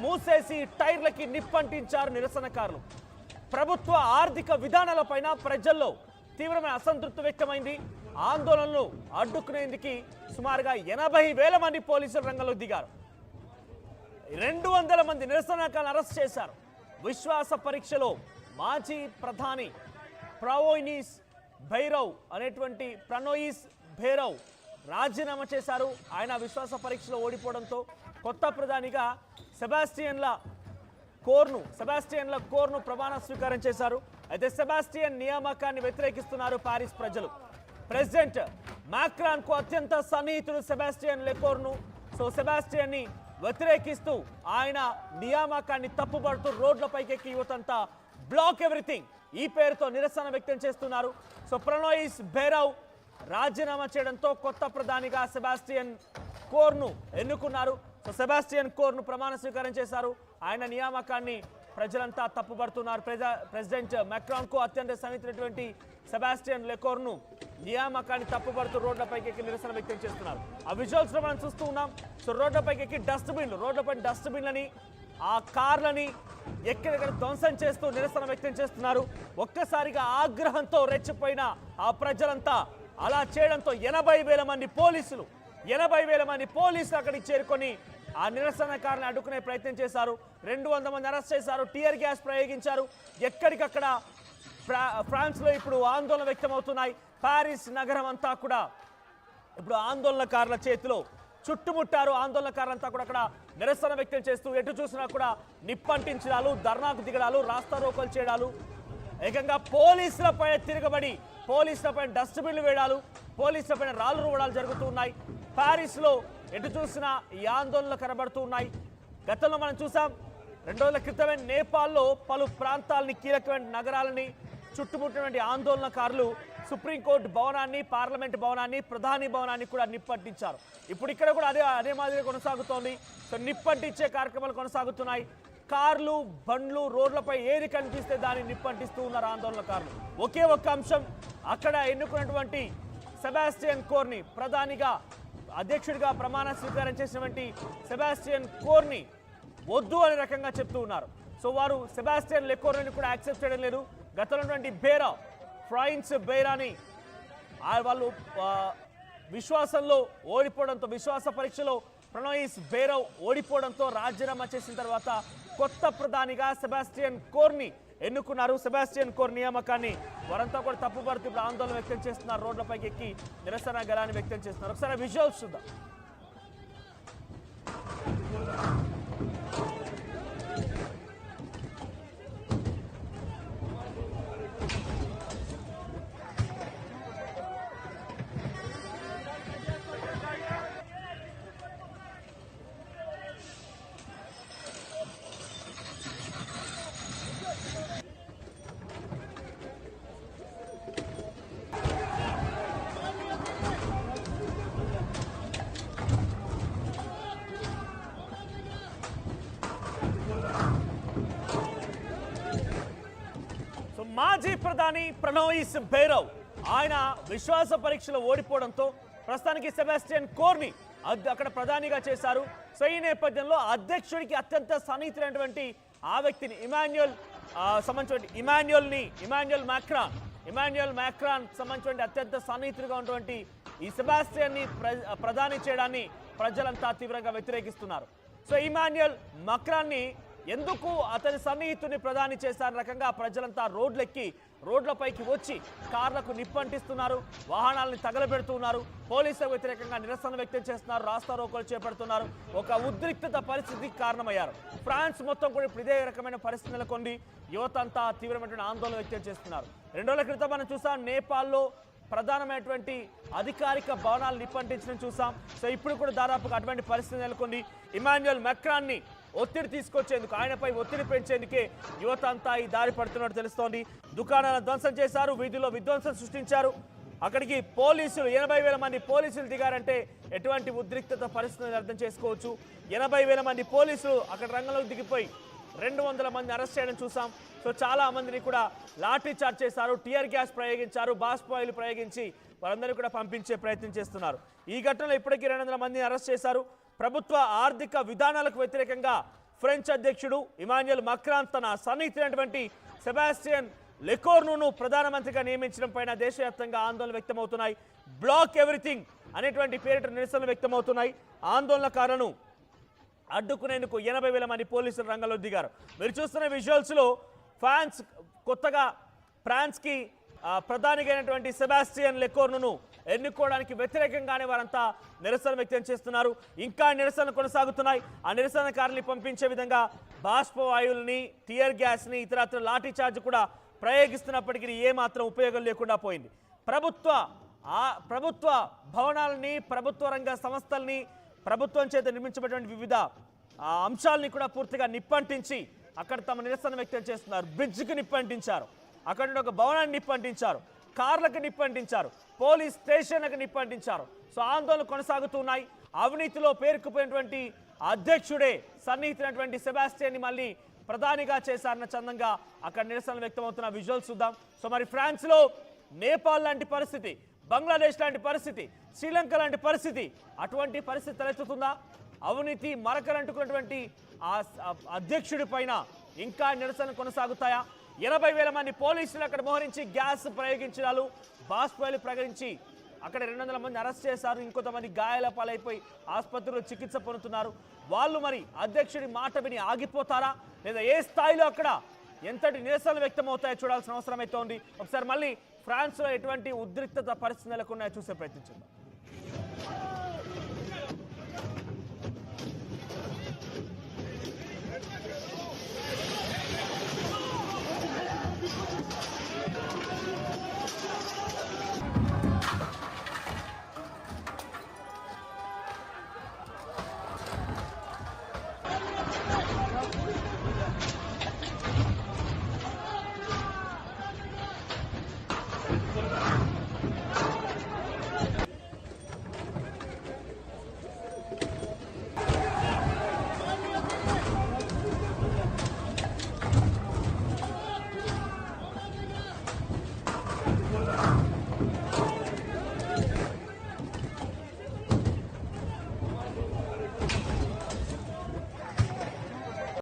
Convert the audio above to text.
మూసేసి టైర్లకి నిప్పంటించారు నిరసనకారులు. ప్రభుత్వ ఆర్థిక విధానాలపైన ప్రజల్లో తీవ్రమైన అసంతృప్తి వ్యక్తమైంది. ఆందోళనలు అడ్డుకునేందుకు సుమారుగా 80,000 మంది పోలీసులు రంగంలో దిగారు. 200 మంది నిరసనకారులను అరెస్ట్ చేశారు. విశ్వాస పరీక్షలో మాజీ ప్రధాని ప్రణోయిస్ భైరవ్ రాజీనామా చేశారు. ఆయన విశ్వాస పరీక్షలో ఓడిపోవడంతో కొత్త ప్రధానిగా సెబాస్టియన్ కోర్ను ప్రమాణ స్వీకారం చేశారు. అయితే సెబాస్టియన్ నియామకాన్ని వ్యతిరేకిస్తున్నారు పారిస్ ప్రజలు. ప్రెసిడెంట్ మాక్రాన్ కు అత్యంత సన్నిహితుడు సెబాస్టియన్ లెకోర్ను. సెబాస్టియన్ ని వ్యతిరేకిస్తూ ఆయన నియామకాన్ని తప్పుపడుతూ రోడ్లపైకి యువతంతా బ్లాక్ ఎవ్రీథింగ్ ఈ పేరుతో నిరసన వ్యక్తం చేస్తున్నారు. ప్రణోయిస్ భైరవ్ రాజీనామా చేయడంతో కొత్త ప్రధానిగా సెబాస్టియన్ కోర్ను ఎన్నుకున్నారు. సెబాస్టియన్ కోర్ను ప్రమాణ స్వీకారం చేశారు. ఆయన నియామకాన్ని ప్రజలంతా తప్పుపడుతున్నారు. ప్రెసిడెంట్ మాక్రాన్ కు అత్యంత సన్నిహితుడైనటువంటి సెబాస్టియన్ లెకోర్ను నియామకాన్ని తప్పుపడుతూ రోడ్లపైకి నిరసన వ్యక్తం చేస్తున్నారు. ఆ విజువల్స్ మనం చూస్తూ ఉన్నాం. రోడ్లపైకి రోడ్లపై డస్ట్బిన్లని ఆ కార్లని ఎక్కడెక్కడ ధ్వంసం చేస్తూ నిరసన వ్యక్తం చేస్తున్నారు. ఒక్కసారిగా ఆగ్రహంతో రెచ్చిపోయిన ఆ ప్రజలంతా అలా చేయడంతో 80,000 మంది పోలీసులు అక్కడికి చేరుకొని ఆ నిరసనకారులను అడ్డుకునే ప్రయత్నం చేశారు. 200 మంది అరెస్ట్ చేశారు. టియర్ గ్యాస్ ప్రయోగించారు. ఎక్కడికక్కడ ఫ్రాన్స్లో ఇప్పుడు ఆందోళన వ్యక్తమవుతున్నాయి. పారిస్ నగరం అంతా కూడా ఇప్పుడు ఆందోళనకారుల చేతిలో చుట్టుముట్టారు. ఆందోళనకారులంతా కూడా అక్కడ నిరసన వ్యక్తం చేస్తూ ఎటు చూసినా కూడా నిప్పంటించడాలు, ధర్నాకు దిగడాలు, రాస్తారోకోలు చేయడాలు, ఏకంగా పోలీసులపై తిరగబడి పోలీసులపై డస్ట్బిన్లు వేయడాలు, పోలీసులపై రాళ్ళు రువ్వడాలు జరుగుతూ ఉన్నాయి. పారిస్లో ఎటు చూసినా ఈ ఆందోళనలు కనబడుతూ ఉన్నాయి. గతంలో మనం చూసాం 2 రోజుల క్రితమే నేపాల్లో పలు ప్రాంతాలని, కీలకమైన నగరాలని చుట్టుముట్టినటువంటి ఆందోళనకారులు సుప్రీంకోర్టు భవనాన్ని, పార్లమెంట్ భవనాన్ని, ప్రధాని భవనాన్ని కూడా నిప్పంటించారు. ఇప్పుడు ఇక్కడ కూడా అదే మాదిరి కొనసాగుతోంది. నిప్పంటించే కార్యక్రమాలు కొనసాగుతున్నాయి. కార్లు, బండ్లు, రోడ్లపై ఏది కనిపిస్తే దాన్ని నిప్పంటిస్తూ ఉన్నారు ఆందోళనకారులు. ఒకే ఒక్క అంశం, అక్కడ ఎన్నుకున్నటువంటి సెబాస్టియన్ కోర్ని ప్రధానిగా, అధ్యక్షుడిగా ప్రమాణ స్వీకారం చేసినటువంటి సెబాస్టియన్ కోర్ని వద్దు అనే రకంగా చెప్తూ ఉన్నారు. వారు సెబాస్టియన్ లెకోర్ని కూడా యాక్సెప్ట్ చేయడం లేదు. గతంలో ఫ్రాన్స్ బెయిరాని వాళ్ళు విశ్వాసంలో ఓడిపోవడంతో, విశ్వాస పరీక్షలో ప్రణోయిస్ భైరవ్ ఓడిపోవడంతో రాజీనామా చేసిన తర్వాత కొత్త ప్రధానిగా సెబాస్టియన్ కోర్ని ఎన్నుకున్నారు. సెబాస్టియన్ కోర్ నియామకాన్ని వారంతా కూడా తప్పుపడుతూ ఇప్పుడు ఆందోళన వ్యక్తం చేస్తున్నారు. రోడ్లపైకి ఎక్కి నిరసన గలాన్ని వ్యక్తం చేస్తున్నారు. ఒకసారి విజువల్స్ చూద్దాం. మాజీ ప్రధాని ప్రణోయిస్ భైరవ్ ఆయన విశ్వాస పరీక్షలో ఓడిపోవడంతో ప్రస్తుతానికి సెబాస్టియన్ కోర్ని అక్కడ ప్రధానిగా చేశారు. ఈ నేపథ్యంలో అధ్యక్షుడికి అత్యంత సన్నిహితులైనటువంటి ఆ వ్యక్తిని ఇమాన్యుయల్ మాక్రాన్ సంబంధించిన అత్యంత సన్నిహితుడిగా ఉన్నటువంటి ఈ సెబాస్టియన్ ని ప్రధాని చేయడాన్ని ప్రజలంతా తీవ్రంగా వ్యతిరేకిస్తున్నారు. ఇమాన్యుయల్ మాక్రాన్ ని ఎందుకు అతని సన్నిహితుని ప్రధాని చేశారని రకంగా ప్రజలంతా రోడ్లపైకి వచ్చి కార్లకు నిప్పంటిస్తున్నారు, వాహనాలను తగలబెడుతున్నారు, పోలీసులకు వ్యతిరేకంగా నిరసన వ్యక్తం చేస్తున్నారు, రాస్తారోకోలు చేపడుతున్నారు. ఒక ఉద్రిక్తత పరిస్థితికి కారణమయ్యారు. ఫ్రాన్స్ మొత్తం కూడా ఇప్పుడు ఇదే రకమైన పరిస్థితి నెలకొంది. యువతంతా తీవ్రమైన ఆందోళన వ్యక్తం చేస్తున్నారు. 2 రోజుల క్రితం మనం చూసాం నేపాల్లో ప్రధానమైనటువంటి అధికారిక భవనాలు నిప్పంటించడం చూసాం. ఇప్పుడు కూడా దాదాపుగా అటువంటి పరిస్థితి నెలకొంది. ఇమాన్యుయల్ మాక్రాన్ని ఒత్తిడి తీసుకొచ్చేందుకు, ఆయనపై ఒత్తిడి పెంచేందుకే యువత అంతా ఈ దారి పడుతున్నట్టు తెలుస్తోంది. దుకాణాలను ధ్వంసం చేశారు, వీధుల్లో విధ్వంసం సృష్టించారు. అక్కడికి 80,000 మంది పోలీసులు దిగారంటే ఎటువంటి ఉద్రిక్తత పరిస్థితిని అర్థం చేసుకోవచ్చు. 80,000 మంది పోలీసులు అక్కడ రంగంలోకి దిగిపోయి 200 మంది అరెస్ట్ చేయడం చూసాం. చాలా మందిని కూడా లాఠీ చార్జ్ చేశారు, టియర్ గ్యాస్ ప్రయోగించారు, బాష్పాయిలు ప్రయోగించి వారందరినీ కూడా పంపించే ప్రయత్నం చేస్తున్నారు. ఈ ఘటనలో ఇప్పటికీ 200 మందిని అరెస్ట్ చేశారు. ప్రభుత్వ ఆర్థిక విధానాలకు వ్యతిరేకంగా ఫ్రెంచ్ అధ్యక్షుడు ఇమాన్యుయల్ మాక్రాన్ తన సన్నిహితుడైనటువంటి సెబాస్టియన్ లెకోర్ను ప్రధానమంత్రిగా నియమించడం పైన దేశవ్యాప్తంగా ఆందోళన వ్యక్తమవుతున్నాయి. బ్లాక్ ఎవ్రీథింగ్ అనేటువంటి పేరిట నిరసనలు వ్యక్తమవుతున్నాయి. ఆందోళనకారులను అడ్డుకునేందుకు 80,000 మంది పోలీసులు రంగంలో దిగారు. మీరు చూస్తున్న విజువల్స్లో కొత్తగా ఫ్రాన్స్కి ప్రధానిగా అయినటువంటి సెబాస్టియన్ లెకోర్ను ఎన్నుకోవడానికి వ్యతిరేకంగానే వారంతా నిరసన వ్యక్తం చేస్తున్నారు. ఇంకా నిరసనలు కొనసాగుతున్నాయి. ఆ నిరసనకారుల్ని పంపించే విధంగా బాష్పవాయువుల్ని, టియర్ గ్యాస్ని, ఇతరత్ర లాఠీ చార్జ్ కూడా ప్రయోగిస్తున్నప్పటికీ ఏమాత్రం ఉపయోగం లేకుండా పోయింది. ప్రభుత్వ భవనాలని, ప్రభుత్వ రంగ సంస్థల్ని, ప్రభుత్వం చేత నిర్మించబడినటువంటి వివిధ అంశాలని కూడా పూర్తిగా నిప్పంటించి అక్కడ తమ నిరసన వ్యక్తం చేస్తున్నారు. బ్రిడ్జ్కి నిప్పంటించారు, అక్కడ నుండి ఒక భవనాన్ని నిప్పంటించారు, కార్లకు నిప్పంటించారు, పోలీస్ స్టేషన్లకు నిప్పంటించారు. సో ఆందోళనలు కొనసాగుతున్నాయి. అవినీతిలో పేరుకుపోయినటువంటి అధ్యక్షుడే సన్నిహితులైనటువంటి సెబాస్టియన్ని మళ్ళీ ప్రధానిగా చేశారన్న చందంగా అక్కడ నిరసనలు వ్యక్తమవుతున్న విజువల్స్ చూద్దాం. సో మరి ఫ్రాన్స్లో నేపాల్ లాంటి పరిస్థితి, బంగ్లాదేశ్ లాంటి పరిస్థితి, శ్రీలంక లాంటి పరిస్థితి, అటువంటి పరిస్థితి తలెత్తుతుందా? అవినీతి మరకలంటుకున్నటువంటి ఆ అధ్యక్షుడి పైన ఇంకా నిరసన కొనసాగుతాయా? 80,000 మంది పోలీసులు అక్కడ మోహరించి గ్యాస్ ప్రయోగించారు, బాష్పాయిలు ప్రయోగించి అక్కడ 200 మంది అరెస్ట్ చేశారు. ఇంకొంతమంది గాయాల పాలైపోయి ఆసుపత్రిలో చికిత్స పొందుతున్నారు. వాళ్ళు మరి అధ్యక్షుడి మాట విని ఆగిపోతారా, లేదా ఏ స్థాయిలో అక్కడ ఎంతటి నిరసనలు వ్యక్తమవుతాయో చూడాల్సిన అవసరం అయితే ఉంది. ఒకసారి మళ్ళీ ఫ్రాన్స్లో ఎటువంటి ఉద్రిక్తత పరిస్థితి నెలకొన్నాయో చూసే ప్రయత్నించారు.